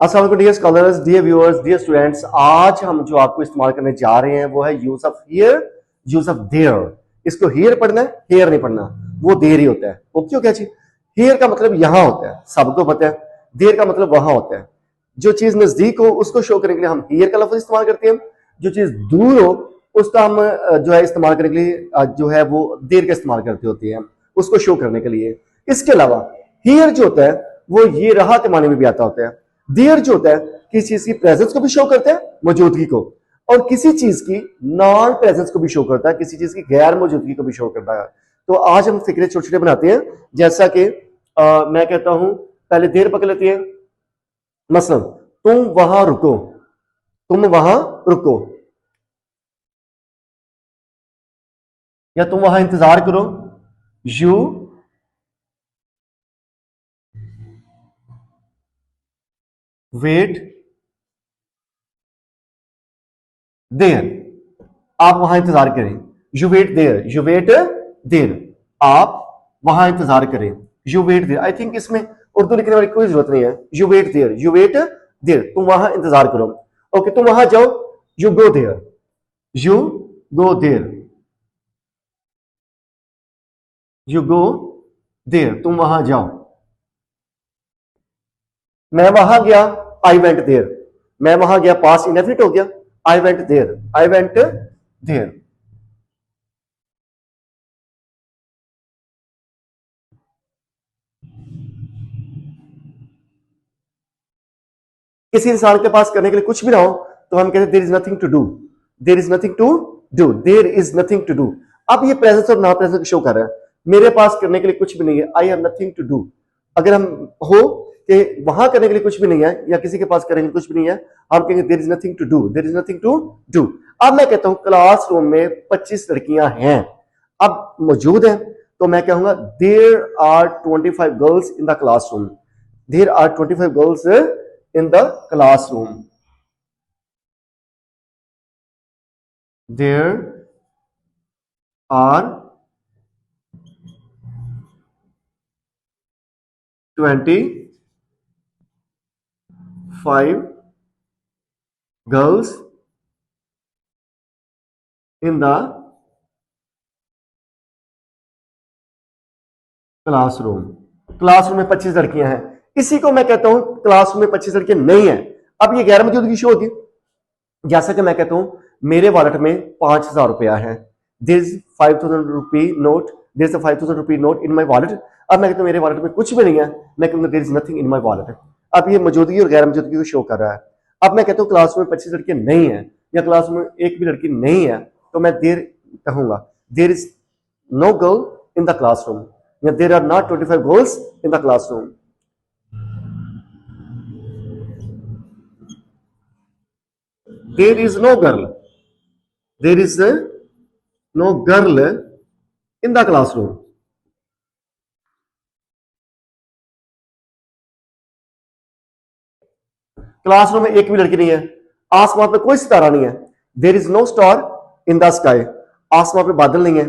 अस्सलाम वालेकुम dear scholars, dear viewers, dear students. आज हम जो आपको इस्तेमाल करने जा रहे हैं वो है use of here, use of their. इसको हियर पढ़ना है, हेयर नहीं पढ़ना, वो देर ही होता है। ओके, क्या चीज? हियर का मतलब यहां होता है, सबको पता है। देर का मतलब वहां होता है। जो चीज नजदीक हो उसको शो करने के लिए हम हियर का लफ्ज इस्तेमाल करते हैं। जो चीज दूर हो उसका हम जो है इस्तेमाल करने के लिए जो है वो देर का इस्तेमाल करते होते हैं, उसको शो करने के लिए। इसके अलावा हियर जो होता है वो ये रहा के माने में भी आता होता है। देयर जो होता है किसी चीज की प्रेजेंस को भी शो करता है, मौजूदगी को, और किसी चीज की नॉन प्रेजेंस को भी शो करता है, किसी चीज की गैर मौजूदगी को भी शो करता है। तो आज हम फिक्रे छोटे छोटे बनाते हैं। जैसा कि मैं कहता हूं, पहले देर पकड़ लेते हैं। मसलन तुम वहां रुको, तुम वहां रुको, या तुम वहां इंतजार करो, यू वेट देयर। आप वहां इंतजार करें, you wait there, you wait there. आप वहां इंतजार करें, you wait there. I think इसमें उर्दू लिखने वाली कोई जरूरत नहीं है। You wait there, you wait there, तुम वहां इंतजार करो। ओके, तुम वहां जाओ, you go there, you go there, you go there, तुम वहां जाओ। मैं वहां गया, आई वेंट देयर। मैं वहां गया, पास इनडेफिनिट हो गया, I went there, I went there. किसी इंसान के पास करने के लिए कुछ भी ना हो तो हम कहते हैं there is nothing to do, there is nothing to do, there is nothing to do. अब ये प्रेजेंस और नॉन प्रेजेंस शो कर रहा है। मेरे पास करने के लिए कुछ भी नहीं है, I have nothing to do. अगर हम हो कि वहां करने के लिए कुछ भी नहीं है या किसी के पास करने के लिए कुछ भी नहीं है, हम कहेंगे there is nothing to do, there is nothing to do. अब मैं कहता हूं क्लासरूम में 25 लड़कियां हैं, अब मौजूद हैं, तो मैं कहूंगा there are 25 girls in the classroom, there are 25 girls in the classroom, there are 25 girls in the classroom. Classroom में 25 लड़कियां हैं, इसी को मैं कहता हूं क्लासरूम में 25 लड़कियां नहीं है। अब ये गैर मौजूदगी शो होगी। जैसा कि मैं कहता हूं मेरे वॉलेट में 5,000 रुपया है, this 5,000 rupee note, this 5,000 rupee note in my wallet. अब मैं कहता हूं मेरे वॉलेट में कुछ भी नहीं है, मैं कहूंगा there is nothing in my wallet. अब ये मौजूदगी और गैर मौजूदगी को शो कर रहा है। अब मैं कहता हूं क्लास में 25 लड़कियां नहीं है या क्लास में एक भी लड़की नहीं है, तो मैं देर कहूंगा there is no girl in the classroom, या there are not 25 girls in the classroom. There is no girl, there is no girl in the classroom. Classroom में एक भी लड़की नहीं है, आसमान पे कोई सितारा नहीं है, there is no star in the sky, आसमान पे बादल नहीं है,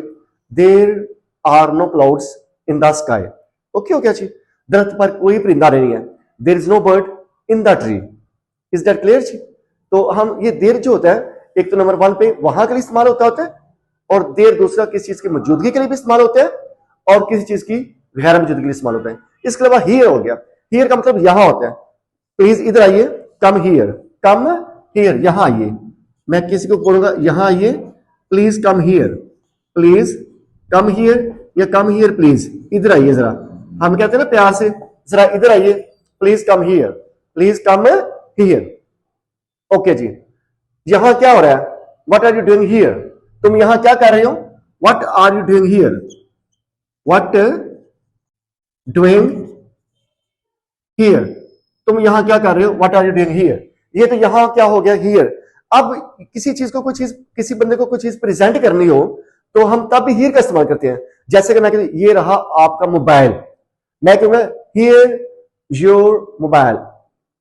there are no clouds in the sky. Okay हो क्या चीज? दरख्त पर कोई परिंदा नहीं है, there is no bird in the tree. Is that clear जी? तो हम ये देर जो होता है, एक तो नंबर वन पे वहां के लिए इस्तेमाल होता है, और देर दूसरा किसी चीज की मौजूदगी के लिए भी इस्तेमाल होता है, और किसी चीज की गैर मौजूदगी के लिए इस्तेमाल होता है। इसके अलावा हियर हो गया, हियर का मतलब यहां होता है, प्लीज इधर आइए, कम हियर, कम हियर, यहां आइए। मैं किसी को बोलूंगा यहां आइए, please come here, please come here, या कम हियर प्लीज, इधर आइए जरा। हम कहते हैं ना प्यार से, जरा इधर आइए, please come here, please come here. Okay जी, यहां क्या हो रहा है? What are you doing here? तुम यहां क्या कर रहे हो? What are you doing here? What doing here? तुम यहां क्या कर रहे हो? What are you doing here? ये तो यहां क्या हो गया, हियर। अब किसी चीज को, कोई चीज, किसी बंदे को कोई चीज प्रेजेंट करनी हो तो हम तब भी हियर का इस्तेमाल करते हैं। जैसे कि मैं कहता ये रहा आपका मोबाइल, मैं कहूंगा हियर योर मोबाइल।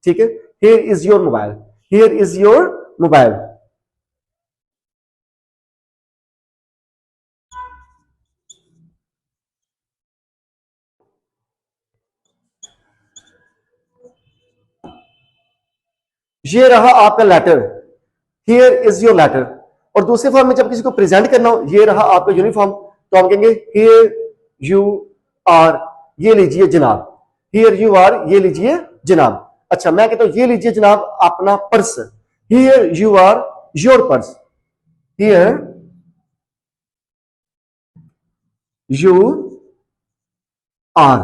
ठीक है, here is your mobile, here is your mobile. ये रहा आपका letter, here is your letter. और दूसरे फॉर्म में जब किसी को प्रेजेंट करना हो, ये रहा आपका यूनिफॉर्म, तो हम कहेंगे हियर यू आर, ये लीजिए जनाब, हियर यू आर, ये लीजिए जनाब। अच्छा, मैं कहता हूं ये लीजिए जनाब अपना purse, here you are your purse, here you are.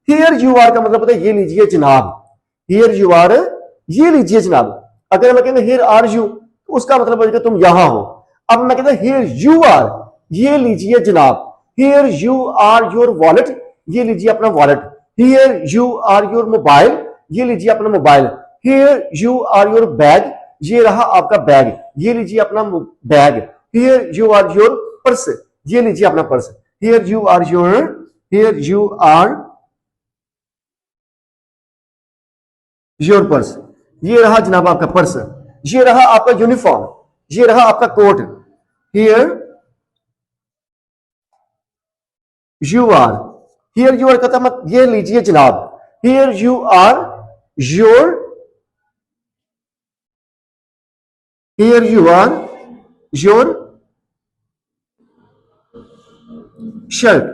Here you are का मतलब होता है ये लीजिए जनाब, हियर यू आर, ये लीजिए जनाब। अगर मैं कहता हियर आर यू, तो उसका मतलब होगा तुम यहां हो। अब मैं कहता हियर यू आर, ये लीजिए जनाब, here you are your wallet, ये लीजिए अपना wallet, here you are your mobile, ये लीजिए अपना mobile, here you are your bag, ये रहा आपका बैग, ये लीजिए अपना bag, here you are your purse, ये लीजिए अपना purse, here you are your, here you are your purse, ये रहा जनाब आपका पर्स, ये रहा आपका यूनिफॉर्म, ये रहा आपका coat, here you are, here you are कहता मत, ये लीजिए जनाब, here you are your, here you are your shirt,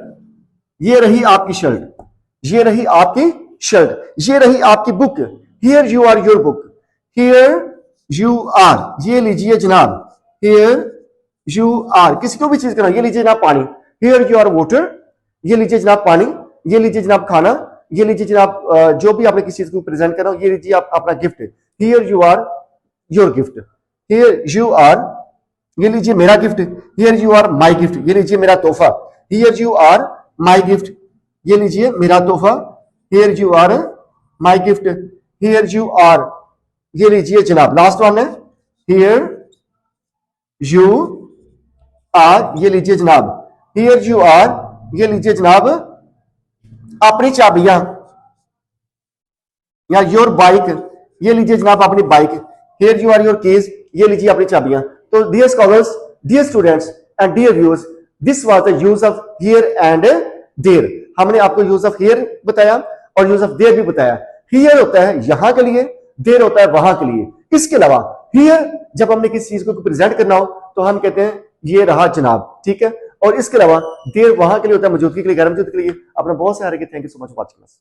ये रही आपकी शर्ट, ये रही आपकी शर्ट, ये रही आपकी book, here you are your book, here you are, ये लीजिए जनाब, हियर यू आर, किसी को भी चीज करना, ये लीजिए जनाब पानी, हियर यू आर वाटर, ये लीजिए जनाब पानी, ये लीजिए जनाब खाना, ये लीजिए जनाब जो भी आपने किसी चीज को प्रेजेंट करना हो, ये लीजिए आप अपना gift, here you are your gift, here you are, ये लीजिए मेरा gift, here you are my gift, ये लीजिए मेरा तोहफा, here you are my gift, ये लीजिए मेरा तोहफा, here you are my gift, here you are, ये लीजिए जनाब, लास्ट वन है, हियर यू आर, ये लीजिए जनाब, हियर यू आर, ये लीजिए जनाब अपनी चाबियां, या योर बाइक, ये लीजिए जनाब अपनी bike, here you are your keys, ये लीजिए अपनी चाबियां। तो dear scholars, dear students and dear viewers, this was the use of here and there. हमने आपको यूज ऑफ हियर बताया और यूज ऑफ देयर भी बताया। हियर होता है यहां के लिए, देयर होता है वहां के लिए। इसके अलावा हियर जब हमने किसी चीज को प्रेजेंट करना हो तो हम कहते हैं ये रहा जनाब, ठीक है। और इसके अलावा देयर वहां के लिए होता है मौजूदगी के लिए, गैर मौजूदगी के लिए। अपना बहुत सारे, thank you so much for watching us.